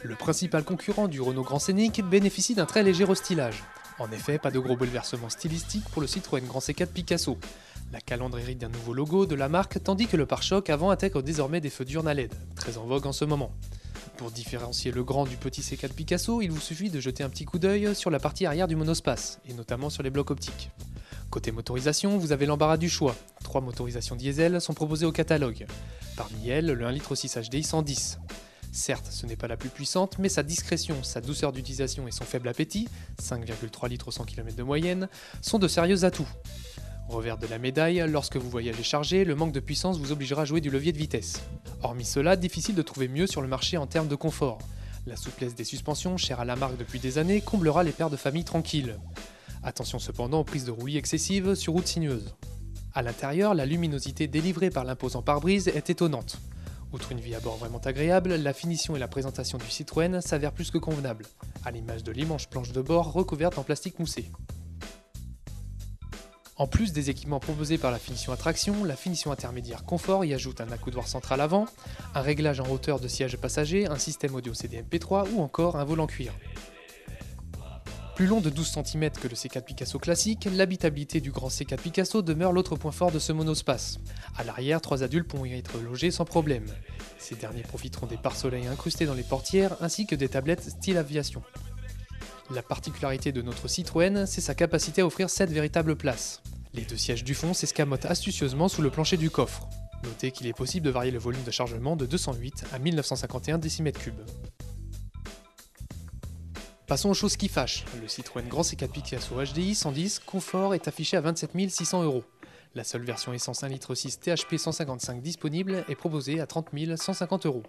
Le principal concurrent du Renault Grand Scénic bénéficie d'un très léger restylage. En effet, pas de gros bouleversements stylistiques pour le Citroën Grand C4 Picasso. La calandre hérite d'un nouveau logo de la marque, tandis que le pare-choc avant intègre désormais des feux diurnes à LED, très en vogue en ce moment. Pour différencier le grand du petit C4 Picasso, il vous suffit de jeter un petit coup d'œil sur la partie arrière du monospace, et notamment sur les blocs optiques. Côté motorisation, vous avez l'embarras du choix. 3 motorisations diesel sont proposées au catalogue. Parmi elles, le 1,6 litre HDI 110. Certes, ce n'est pas la plus puissante, mais sa discrétion, sa douceur d'utilisation et son faible appétit, 5,3 litres au 100 km de moyenne, sont de sérieux atouts. Revers de la médaille, lorsque vous voyagez chargé, le manque de puissance vous obligera à jouer du levier de vitesse. Hormis cela, difficile de trouver mieux sur le marché en termes de confort. La souplesse des suspensions, chère à la marque depuis des années, comblera les pères de famille tranquilles. Attention cependant aux prises de roulis excessives sur routes sinueuses. A l'intérieur, la luminosité délivrée par l'imposant pare-brise est étonnante. Outre une vie à bord vraiment agréable, la finition et la présentation du Citroën s'avèrent plus que convenables, à l'image de l'immense planche de bord recouverte en plastique moussé. En plus des équipements proposés par la finition attraction, la finition intermédiaire confort y ajoute un accoudoir central avant, un réglage en hauteur de siège passager, un système audio CD-MP3 ou encore un volant cuir. Plus long de 12 cm que le C4 Picasso classique, l'habitabilité du grand C4 Picasso demeure l'autre point fort de ce monospace. À l'arrière, 3 adultes pourront y être logés sans problème. Ces derniers profiteront des pare-soleils incrustés dans les portières ainsi que des tablettes style aviation. La particularité de notre Citroën, c'est sa capacité à offrir 7 véritables places. Les 2 sièges du fond s'escamotent astucieusement sous le plancher du coffre. Notez qu'il est possible de varier le volume de chargement de 208 à 1951 décimètres3. Passons aux choses qui fâchent. Le Citroën Grand C4 Picasso HDI 110 Confort est affiché à 27 600 €. La seule version essence 1,6 litre THP 155 disponible est proposée à 30 150 €.